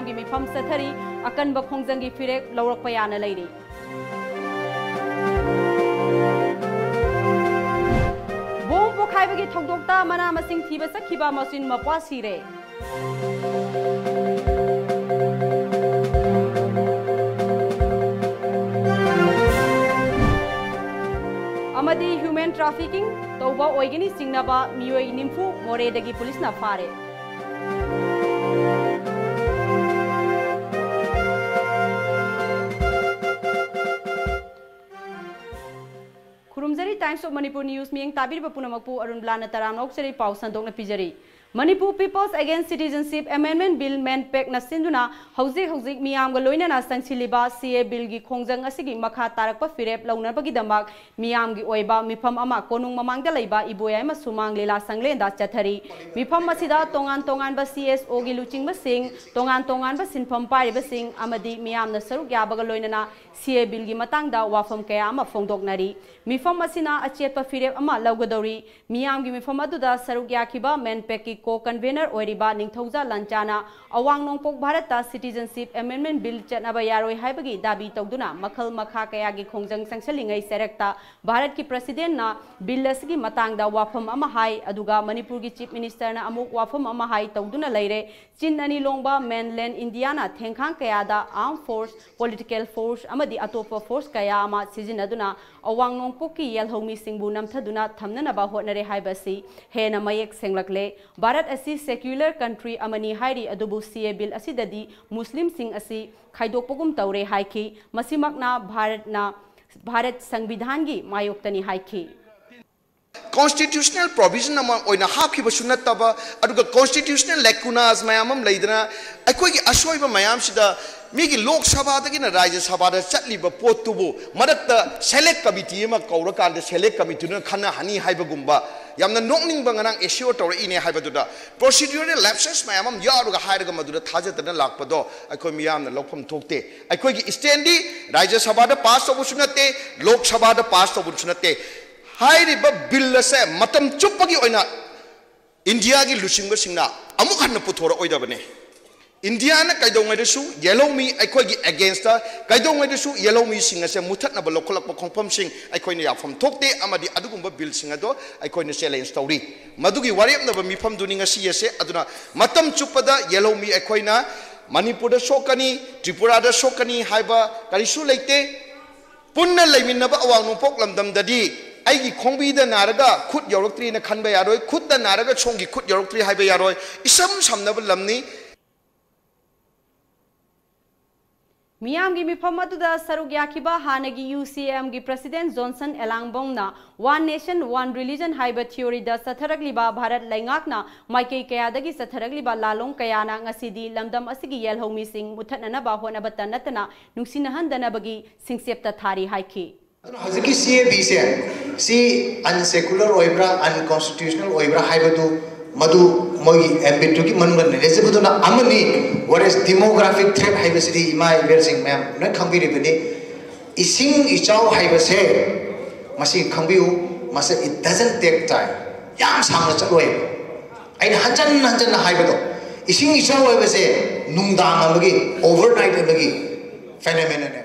मियाम की मिफम सथरी अकन बखोंजंगी फिरेक लौरक पयाना लेरी बोम पोखाइबगी थौदोक्ता मना मसिंग थीबा सखिबा मसिन मपवा सिरे अमदी ह्यूमन ट्रैफिकिंग तौबा ओइगनी सिंगनाबा मियोई निम्फु मोरेदगी पुलिस ना फारे खुरुमजरी टाइम्स ऑफ मणिपुर न्यूज मियंग ताबिरबा पुनमकपु अरुणबला तराम नौक्सरी पाउ संदोकना पिजरी Manipur people's against citizenship amendment bill मेनपेक नसिंदुना हौजिक मियामगा लोइनना संसिलिबा सीए बिल की खोंजंग असिगी मखा तारकपा फिरेप लौनबगी दमक मियामगी ओइबा मिफम अमा कोनुंग ममांगदा लैबा इबोयाय मा सुमांग लीला संगलेंदा चथरी मिफम मसिदा तोंगान बा सीएसओ गी लुचिंग बसिंग तोंगान बा सिनफम पारिबा सिंग अमदी मियामना सरुक याबगा लोइनना सीए बिल की मतंगदा वाफम कया अमा फोंदोकनरी मिफम असिना अचेतपा फिरेप अमा लौगदौरी मियामगी मिफम अदुदा सरुक याखिबा मेनपेक की को कन्वेनर ओरिबा निंगथौजा लंचाना अवांग नोंपोक भारत सिटीजनशिप अमेंडमेंट बिल चटनाबा यारोय हाइबगी दाबी तौदुना मखल मखा कयागी खोंजंग संगसलिंगै सेरेक्ता भारत की प्रेसिडेंट ना बिल असगी मतंगदा वाफम अमा हाई अदुगा मणिपुर की चीफ मिनिस्टर ना अमुक वाफम अमा हाई तौदुना लैरे चिन अनी लोंबा मेनलैंड इंडिया ना थेंखांग कयादा आर्म फोर्स पॉलिटिकल फोर्स अमदी अतोप फोर्स कया अमा सिजिनदुना अवांग नोंपोक की येलहौमी सिंबु नमथदुना थमननबा होनरे हाइबसी हेना मयेक सेंगलकले भारत असी सेक्युलर कंट्री अमनी हाइरी अदुबु सीए बिल असिददी मुस्लिम सिंग असी खाइदोकपगुम तौरे हाइखी मसिमकना भारत संविधान की मायोक्तनी हाइखी constitutional provision ama oina hapkiba sunataba aduga constitutional lacunas mayamam leidana aikoigi asoiba mayam sida migi lok sabha dagi na rajya sabha da chatliba potubu marakta select committee ma kaura kanda select committee na khana hani haiba gumba yamna nokning banganang issue tawra ine haiba duda procedural lapses mayamam yaruga hairaga madura thajatana lakpado aikoi miyamna lokpham thokte aikoigi standi rajya sabha da pass tobu sunate lok sabha da pass tobu sunate हाइरिबा bill से मतम चुप्पगी ओइना India की लुसिंग सिंगना अमुक हन पुथोर ओइदबने India ना कैदोंगैदसु yellow मी अखोगी against कैदोंगैदसु yellow मी सिंग से मुथतनब लोखलक खोंफम सिंग अखोइने याफम थोकते अमदी अदुगुंबा bill सिंग अदो अखोइने challenge तौरी मदुगी वारेपनब मिफम दुनिंग सियसे अदुना मतम चुप्पदा येलो मी अखोइना मणिपुर सोकनी त्रिपुरा दा सोकनी हाइबा करिसु लेते पुन्ना लेमिनबा अवांग नोंपोक लमदमददी आईगी खोंबीदा नारगा खुद यौरक्त्री न खनबा यारोय खुददा नारगा छोंगी खुद यौरक्त्री हाइबा यारोय इसम समनब लमनी मियाम की मिफम अदुदा सरुक याखिबा हानगी यूसीएम की प्रेसिडेंट जॉनसन एलांगबोंगना वन नेशन वन रिलीजन हाइबा थ्योरी दा सथरगलिबा भारत लैंगाकना माइकई कयादगी सथरगलिबा लालोंग कयाना ngасidi लमदम असगी येलहौमी सिंग मुथतननबा होनबता नतना नुसिनहंदनबगी सिंगसेप्ता थारी हाइखी हजकी सीएबी से सी अनसेकुलर ओइब्रा अनकॉन्स्टिट्यूशनल ओइब्रा हाइबदु मधु मोगी एम्बिटु की मनगन रेजबदुना अमनी वरेस डेमोग्राफिक थ्रेट हाइबसिदी इमा इबेरसिंग मैम न खंबिरिबनी इसिंग इचाव हाइबसे मसी खंबिउ मसे इट डजंट टेक टाइम याम सांग चलोय आइन हंजन हाइबदो इसिंग इचाव हाइबसे नुंगदांग अमगी ओवरनाइट अमगी फेनोमेनन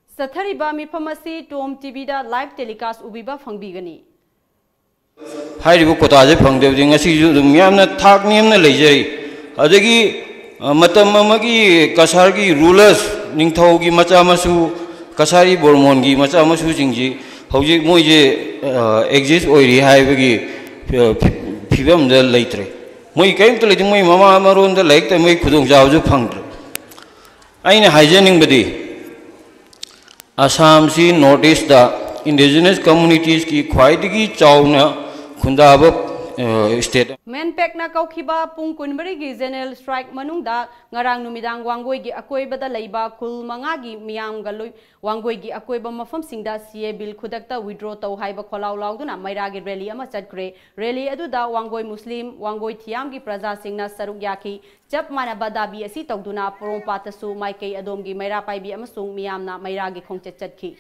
सथरिबा मिफमसी टोम टीवी दा लाइव टेलीकास्ट उबिबा फंगबीगनी हाइरिबो कोताजे फंगदेबदि ngasi ju dum yamna thak niamna leijari adagi matam amagi kasar gi rulers ningthau gi macha masu kasari bormon gi macha masu jingji hojik moi je exist oiri haibagi phibam da leitre moi kaim to leiting moi mama amaron da laik ta moi khudong jawju phangdre aina hygienic badi Assam सी North East दा indigenous communities की ख्वाइदगी चावना खुंदाब state मेनपेक ना कौखिबा पुंग कुनबरी की general strike मनुंगदा ngarang numidang wangoi gi akoibada leiba kul manga gi मियाम गलोय wangoi gi akoiba मफम सिंगदा सीए बिल खुदकता विड्रॉ तौ हाइबा खोलाउ लाउदुना मैरा gi रैली अमा चटक्रे रैली अदुदा wangoi मुस्लिम wangoi थियाम gi प्रजा सिंगना सरुक याखी जब माना बदाबी असि तौदुना पोरोंपातसु माइकई अदोम gi Maira पाइबी अमसुंग मियामना Maira gi खोंचत चटखी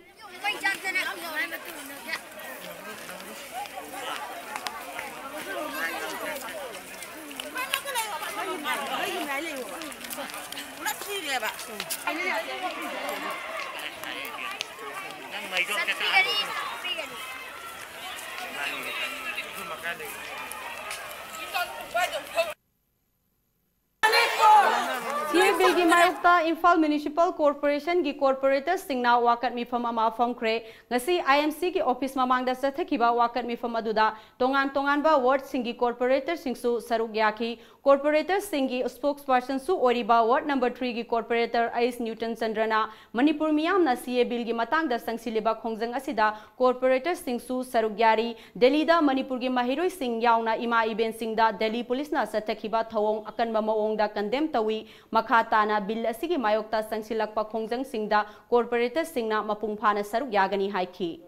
TVB Mayukta Imphal Municipal Corporation gi corporators singna wakat mifam ama famkre ngasi IMC ki office mamangda sathakiba wakat mifam aduda tongan ba ward singi corporators singsu saruk yaki corporators singi spokesperson su oriba ward number 3 gi corporator Ais Newton Chandrana Manipur miyam na CA bill gi matangda sangsiliba khongjang asida corporators singsu saruk yari Delhi da Manipur gi mahiroi sing yauna ima iben singda Delhi police na sathakiba thawong akanba maongda condemn tawi Makhatana bill asigi mayokta sangsilakpa khongjang singda corporators singna mapung phana saruk yagani haiki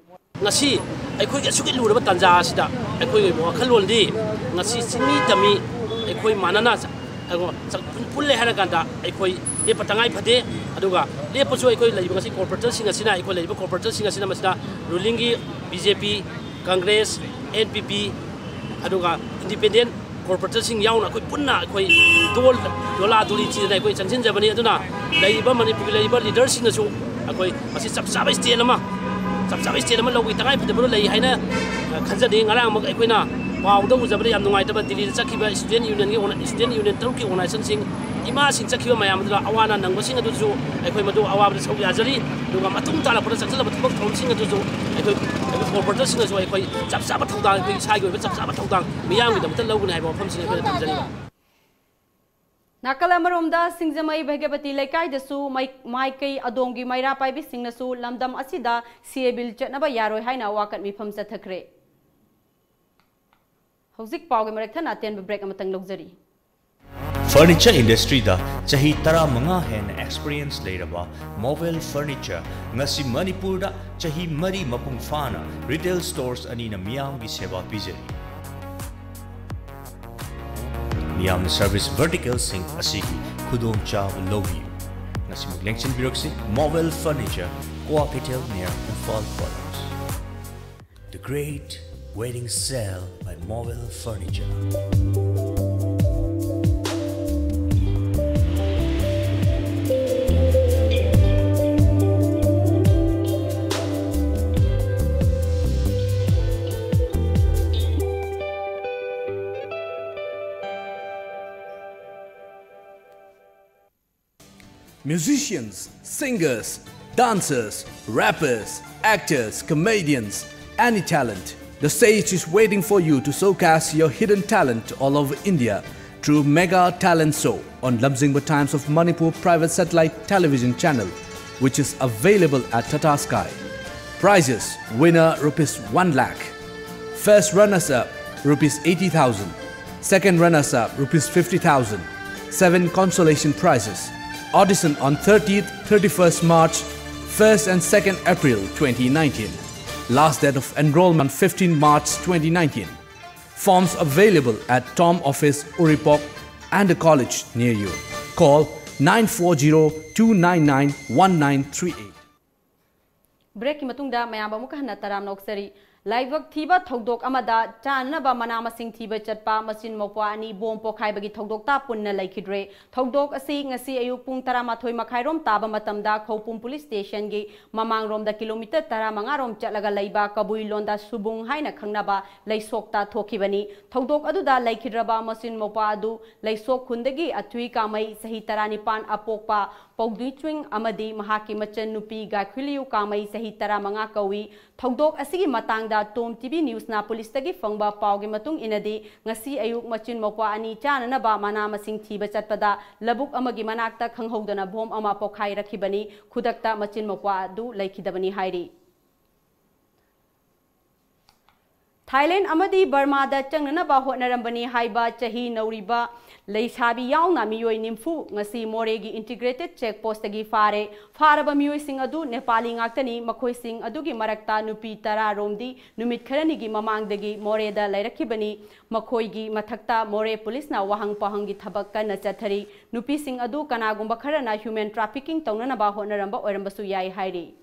ngasi aikoi ga suki luraba tanja asida aikoi mo khaloldi ngasi simi tami aikoi manana ago pulle hana ganda aikoi le patangai phade aduga le pocho aikoi laiba ngasi corporators singa sina aikoi laiba corporators singa sina masida ruling gi BJP Congress NPP aduga independent corporators sing yauna koi punna koi dola doli chi na koi chanchin jabani aduna laiba Manipur laiba leaders sing su koi masi chap chap state ama logi tangai phade bro lai haina khanja de ngarang ma koi na paw do jabani yam nungai taba Delhi chakhiba student union tau ki organization sing ima sing chakhiba mayam dula awana nangba sing adu ju koi madu awab sau yajari duga matung tala pura chakla bathok thom sing adu ju koi corporators sing su koi chap chap thawdang koi sai koi chap chap thawdang miyam gi damta loguna hai pham sing koi tamjani Nakalamaromda Singjamai Bhagavati Laikai dasu Maikai Adongi Maira Paibi Singnasu Lamdam Asida CA bill chatnaba yaroi haina wakat mifam sathakre Hauzik Pawge Marakthana ten break amatang logzari Furniture industry da chahi tara manga hen experience leiraba mobile furniture ngasi Manipur da chahi mari mapung fana retail stores ani na miyam gi seva pijari miyam service vertical sing asigi khudong cha logi ngasi muglengchen biroksi mobile furniture Coapitel near Imphal Quarters. The great wedding sale by mobile furniture. Musicians, singers, dancers, rappers, actors, comedians, any talent. The stage is waiting for you to showcase your hidden talent all over India through Mega Talent Show on Lamjingba Times of Manipur Private Satellite Television Channel, which is available at Tata Sky. Prizes: winner ₹1 lakh, first runners-up ₹80,000, second runners-up ₹50,000, 7 consolation prizes. Audition on 30th, 31st March, 1st and 2nd April 2019. Last date of enrollment 15 March 2019. Forms available at Tom Office, Uripok and a college near you. Call 940-299-1938. Break matungda mayamba mukahna taram noksari. Laibak thiba thodok amada chanaba manama sing thiba chatpa machine mopwa ani bom pokhai bagi thodok ta punna laikhidre thodok asi ngasi ayuk pung 13 makhairom taba matamda khopum police station gi mamang rom da kilometer 15 rom chatlaga laiba kabui londa subung haina khangnaba laisokta thokibani thodok aduda laikhidraba machine mopwa adu laisok khundagi athui kamai sahi 19 apokpa Pogdui Twing amadi mahaki machan nupi gakhiliu kamai sahi 15 kawi thodok asigi matangda Tom TV News na police tagi fangba pawgi matung inadi ngasi ayuk machin mokwa ani chanana ba mana masing thiba chatpada labuk amagi manakta khanghodana bom ama pokhai rakhibani khudakta machin mokwa du laikhidabani hairi Thailand amadi Burma da changnana ba hotnarambani haiba chahi nauriba Leisabi yauna miyoi nimfu ngasi moregi integrated checkpost tagi faraba miyoi sing adu Nepali ngaktani makhoi sing adugi marakta nupi tara romdi numit kharani gi mamangdagi moreda lairakibani makhoi gi mathakta more police na wahang pahangi thabak kana chathari nupi sing adu kanagumba kharana human trafficking taunana ba hotnaramba oirambasu yai hairi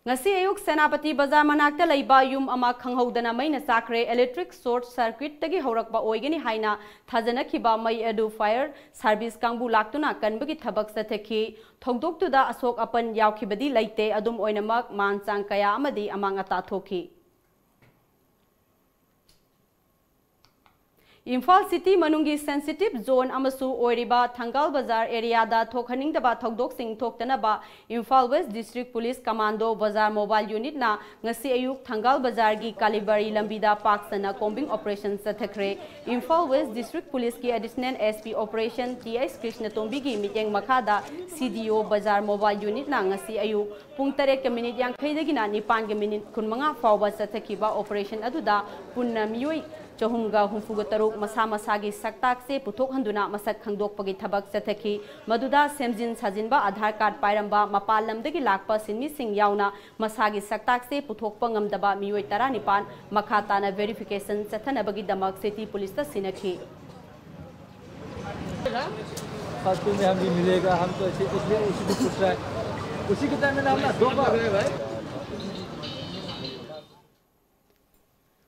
ngasi ayuk Senapati Bazar manakta laiba yum ama khanghodana maina sakre electric short circuit tagi horakba oigani haina thajana khiba mai adu fire service kangbu laktuna kanbagi thabak sathaki thongdoktuda asok apan yaukhibadi laite adum oinamak manchang kaya amadi amanga ta thoki Imphal City manungi sensitive zone amasu oiriba Thangal Bazar area da thokhaningdaba thodok sing thoktanaba Imphal West District Police Commando Bazar Mobile Unit na ngasi ayuk Thangal Bazar gi Kalibari lambida paksana combing operation sathakre Imphal West District Police ki additional SP operation TS Krishna Tombi gi miteng makhada CDO Bazar Mobile Unit na ngasi ayuk pung 8 minute yang khaidagina 9 minute kunmanga fawba sathakiba operation aduda punna miyoi Chahumga humfuga taruk masa masagi saktak se puthok handuna masak khangdok pagi thabak sathaki maduda semjin sajinba Aadhaar card pairamba mapal lamdagi lakpa sinmi sing yauna masagi saktak se puthok pangamdaba miyoi 19 makhatana verification sathanabagi damak city police ta sinakhi फालतू में हम भी मिलेगा हम तो इसलिए उसी को पूछ रहा है उसी के टाइम में हम ना दो बार भाई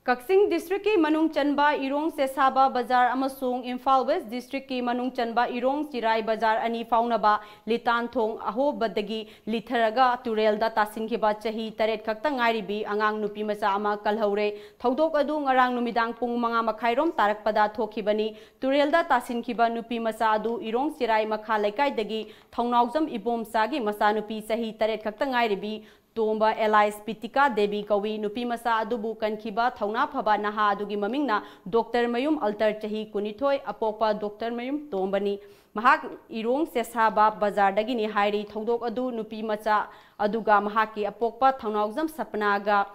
Kaksing District ki Manung Chanba Irong Sesaba Bazar amasung Imphal West District ki Manung Chanba Irong Chirai Bazar ani faunaba litan thong aho badagi litharaga turelda tasin khiba chahi 8 khakta ngairibi angang nupi macha ama kalhaure thodok adu ngarang numidang pung 5 makhairom tarakpada thokhibani turelda tasin khiba nupi macha adu Irong Chirai makha laikai dagi thongnaujam ibom sagi macha nupi chahi 8 khakta ngairibi Tomba Elias Pitika Devi Kawi Nupi Masa Adubu Kankiba Thauna Phaba Naha Adugi Mamingna Dr. Mayum Altar Chahi Kunithoi Apopa Dr. Mayum Tombani Mahak Irong Sesaba Bazar Dagini Hairi Thodok Adu Nupi Macha Aduga Mahaki Apopa Thaunaujam Sapnaga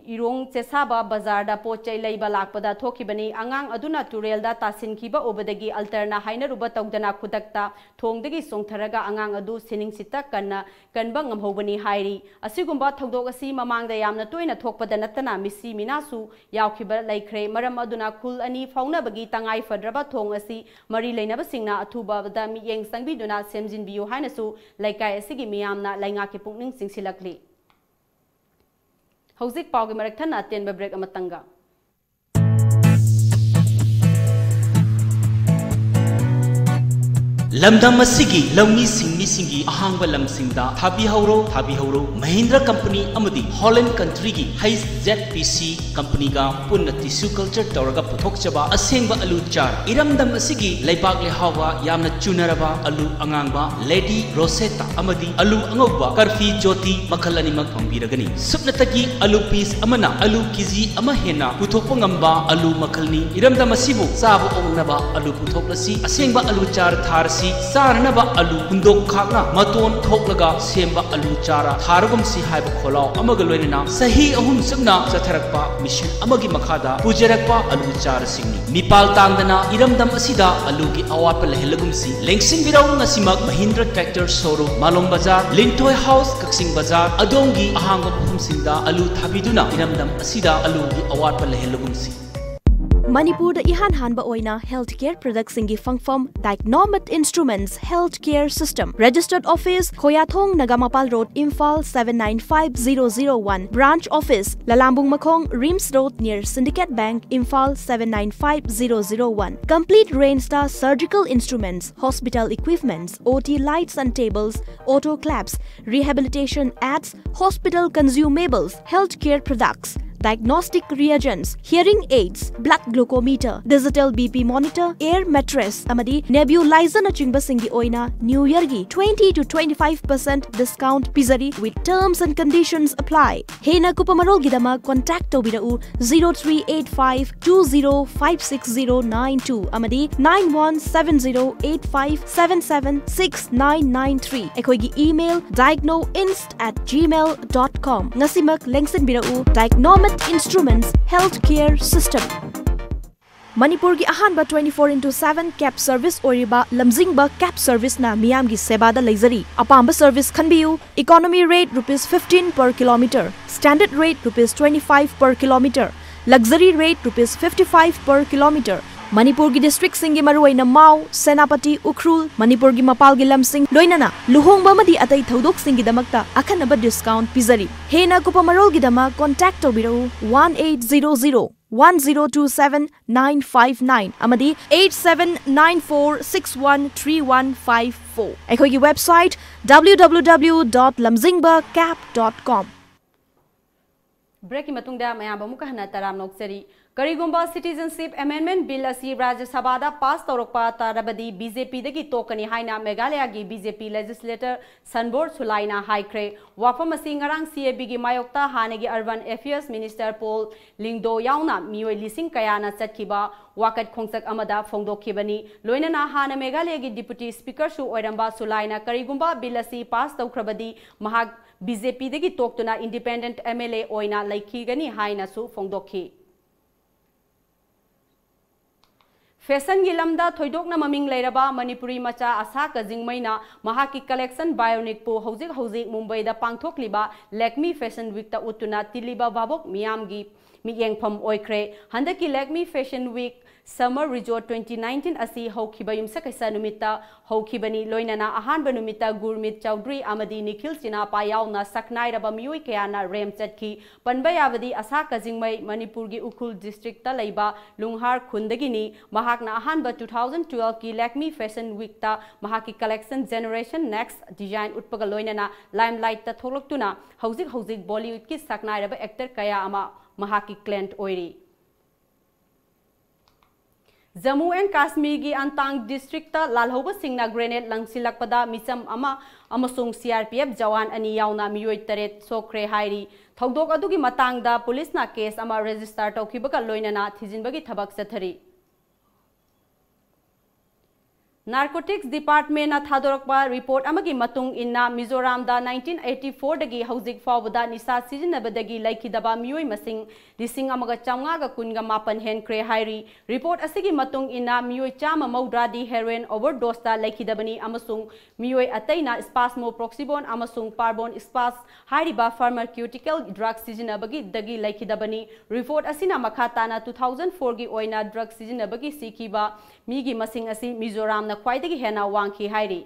Irong Sesaba Bazar da Pochai Laiba Lakpada Thokibani Angang Aduna Turelda Tasin Kiba Obadagi Alterna Haina Ruba Togdana Kudakta Thongdagi Songtharaga Angang Adu Sining Sita Kanna Kanbangam Hobani Hairi Asigumba Togdogasi Mamanga Yamna Toina Thokpada Natana Misi Minasu Yaukiba Laikre Maram Aduna Kul Ani Fauna Bagi Tangai Fadraba Thong Asi Mari Lainaba Singna Atuba da Miyeng Sangbiduna Semjin Bio Hainasu Laikai Asigi Miyamna Lainga Kipungning Singsilakli Hauzik Paugi Marakthana Tenba Break Amatanga. Lamdam asigi lawni singgi ahangba lamsingda thabi hauro Mahindra company amadi Holland country gi Hais ZPC company ga punna tissue culture tawraga puthok chaba asengba alu char iramdam asigi laibak le hawa yamna chunaraba alu angangba lady rosetta amadi alu angogba karfi jyoti makhalani mak thongbiragani supnatagi alu piece amana alu kg ama hena puthokpa ngamba alu makhalni iramdam asibu sabu ongnaba alu puthoklasi asengba alu char tharsi Saranaba alu hundok khakna maton thoklaga semba alu chara tharagum si haiba kholau amagaloina sahi ahum sumna chatharakpa mission amagi makhada pujarakpa alu chara singni nipal tangdana iramdam asida alu gi awatpa lehelagum si lengsing birau ngasimak Mahindra tractor showroom Malong Bazar Lintoi House Kaksing Bazar adongi ahangba phum singda alu thabiduna iramdam asida alu gi awatpa lehelagum si Manipur da ihan hanba oina healthcare products singi fangfam Diagnomet Instruments Healthcare System Registered Office Khoyathong Nagamapal Road Imphal 795001 Branch Office Lalambung Makhong Rims Road near Syndicate Bank Imphal 795001 Complete Rainstar Surgical Instruments Hospital Equipments OT Lights and Tables Auto Claps Rehabilitation Ads Hospital Consumables Healthcare Products Diagnostic reagents, hearing aids, blood glucometer, digital BP monitor, air mattress, amadi nebulizer na chingba singi oina New Year gi 20 to 25% discount pizari with terms and conditions apply. Hena kupamarol gidama contact tobirau 038520569092 amadi 917085776993. Ekoi gi email diagnoinst@gmail.com. Ngasimak lengsen birau Diagnomet Instruments Healthcare System. Manipur gi ahanba 24/7 cab service oriba lamjingba cab service na miyam gi seba da leizari apamba service khanbiu economy rate ₹15 per kilometer standard rate ₹25 per kilometer luxury rate ₹55 per kilometer Manipur gi district singi maruaina Mau, Senapati, Ukhrul, Manipur gi mapal gi lamsing loinana luhongba madi atai thodok singi damakta akhanaba discount pizari. Hena kupamarol gi dama contact tobiro 1800 1027 959 amadi 8794613154. Ekhogi website www.lamjingbacap.com. Break matungda mayam bamuka hana taram noksari. Karigumba Citizenship Amendment Bill asi Rajya Sabha da pass torokpa tarabadi BJP dagi tokani haina Meghalaya gi BJP legislator Sanbor Sulaina haikre wafam asi ngarang CAB gi mayokta hanegi Urban Affairs Minister Paul Lingdo yauna mioi lising kayana chatkiba wakat khongsak amada phongdokhibani loinana hana Meghalaya gi Deputy Speaker su oiramba Sulaina Karigumba bill asi pass tawkhrabadi mahak BJP dagi toktuna independent MLA oina laikhigani haina su phongdokhi. Fashion gi lamda thoidokna maming leiraba Manipuri macha asa ka jingmaina mahaki collection bionic pu hojik Mumbai da pangthokliba Lakme Fashion Week ta utuna tiliba babok miyam gi miyengpham oikre handaki Lakme Fashion Week Summer Resort 2019 asi hokhiba yumsa kaisa numita hokhibani loinana ahanba numita Gurmit Chowdhury amadi Nikhil Sina payauna saknai raba miyoi kayana rem chatki panbayabadi asa ka jingmai Manipur gi Ukhul district ta leiba Lunghar khundagini mahakna ahanba 2012 ki Lakme Fashion Week ta mahaki collection Generation Next design utpaga loinana limelight ta tholoktuna hojik Bollywood ki saknai raba actor kaya ama mahaki client oiri. Jammu and Kashmir gi Antang district ta lalhoba singna grenade langsilakpada misam ama amasung CRPF jawan ani yauna miyoi taret sokre hairi thodok adugi matangda police na case ama register tawkhibaga loinana thijinbagi thabak sathari. Narcotics Department na thadorokpa report amagi matung inna Mizoram da 1984 dagi hojik fawda nisa sijinabadagi laikhidaba miyoi masing lising amaga chamnga ga kunga mapan henkre hairi report asigi matung inna miyoi chama maudra di heroin overdose ta laikhidabani amasung miyoi ataina spasmoproxybon amasung parbon spas hairiba pharmaceutical drug sijinabagi dagi laikhidabani report asina makhatana 2004 gi oina drug sijinabagi sikiba migi masing asi Mizoram na khwaidagi hena wangki hairi.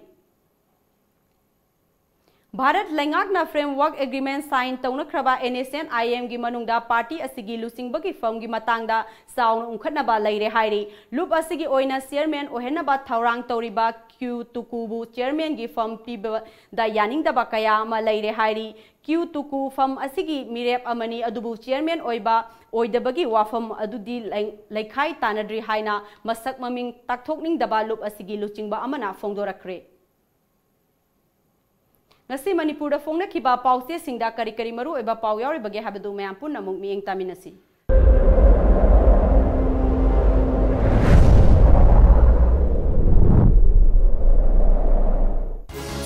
Bharat Lengakna Framework Agreement sign tawnakraba NSN IM gi manungda party asigi lusingbagi firm gi matangda saung ungkhatnaba leire hairi loop asigi oina chairman ohenaba thaurang toriba Q Tukubu chairman gi firm piba da yaningdaba kaya ma leire hairi Q Tuku firm asigi mirep amani adubu chairman oiba oidabagi wafam adudi laikhai tanadri haina masak maming takthokningdaba loop asigi luchingba amana phongdorakre. Nasi Manipur da phongna khiba pause singda kari kari maru eba pau yauri bage habadu mayam punna mung mieng taminasi.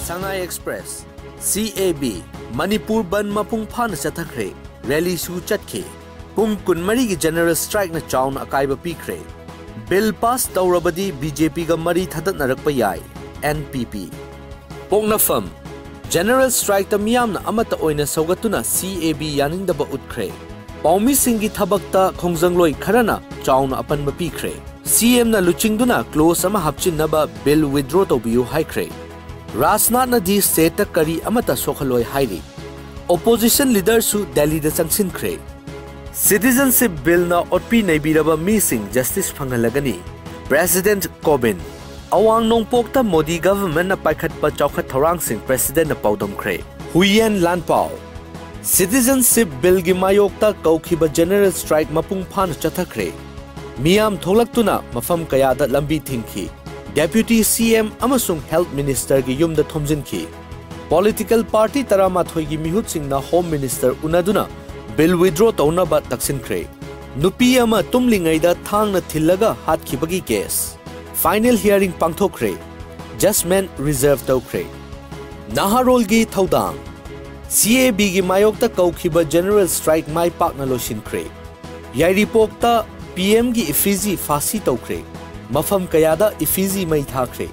Shanghai Express CAB Manipur ban mapung phan chathakre rally su chatkhe pung kunmari gi general strike na chaun akaiba pikre bill pass tawrabadi BJP ga mari thadat narakpa yai NPP pongnafam General Strike ta miyamna amata oina saugatuna CAB yaningdaba utkre paumi singi thabakta khongjangloy kharana chauna apanba pikre CM na luchingduna close ama hapchinnaba bill withdraw tobiyu haikre Rasnat na di state kari amata sokhaloi hairi opposition leader su Delhi da changsinkre citizenship bill na otpi naibiraba mising justice phangalagani President Corbyn Awang nongpokta Modi government na paikhatpa chawkhat thorang sing president na paudamkre Huyen Lanpao citizenship bill gi mayokta kaukhiba general strike mapung phan chathakre miyam tholaktuna mafam kayada lambi thingki deputy CM amasung health minister gi yumda thomjinki political party taramathoi gi mihut sing na home minister unaduna bill withdraw tawna ba taksinkre nupi ama tumlingai da thangna thillaga hatkibagi case Final hearing pangthokre judgment reserved tokre Naharol gi thodang CAB gi mayokta kaukhiba general strike mai pakna losinkre yai repokta PM gi effigy fasi tokre mafam kayada effigy mai thakre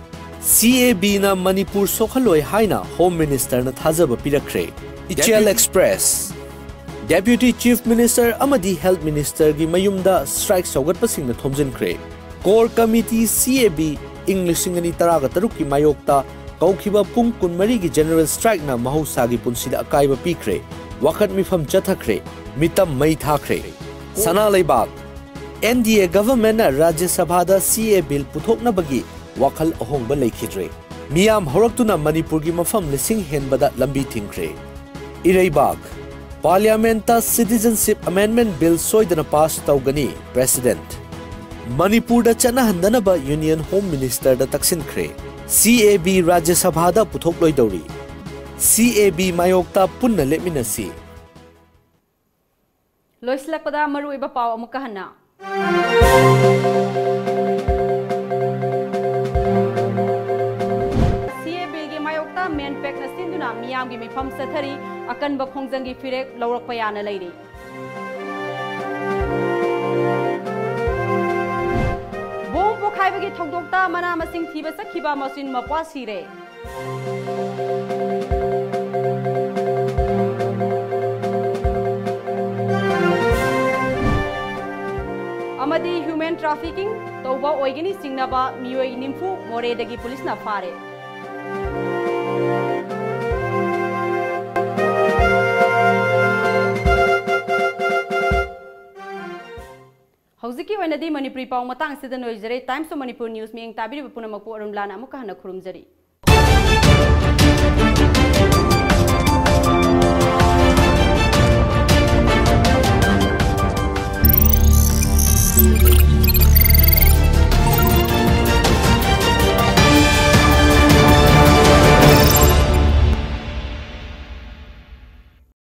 CAB na Manipur sokhaloi haina home minister na thajaba pirakre Ichel Express Deputy Chief Minister amadi Health Minister gi mayumda strike sogat pasing na thomjinkre Core Committee CAB English Ingani Taraga Taruki Mayokta Kaukiba Pung Kunmarigi General Strike na Mahusagi Punsida Akaiba Pikre Wakat Mifam Jathakre Mitam Mai Thakre Sana Laibak NDA government na Rajya Sabha da CA bill puthokna bagi wakal ahongba leikidre Miyam horaktuna Manipur gi mafam lising henbada lambi thingkre Ireibak Parliament ta Citizenship Amendment Bill soidana pass taugani President Manipur da chana handanaba Union Home Minister da taksinkre CAB Rajya Sabha da puthok loidori CAB mayokta punna leminasi Loislakpada maru iba paw amukahana CAB gi mayokta main pack na sinduna miyam gi mifam sathari akan ba khongjang gi firek lawrak payana leiri bom pokhai ba gi thokdokta mana masing thiba sakhiba machine mapwa sire amadi human trafficking tauba oigini singnaba miyoi nimfu more dagi police na fare Hauziki wainadi Manipuri paw matang sida noizare Times of Manipur News miyeng tabiri punamakpu arunblana amukahana khurumjari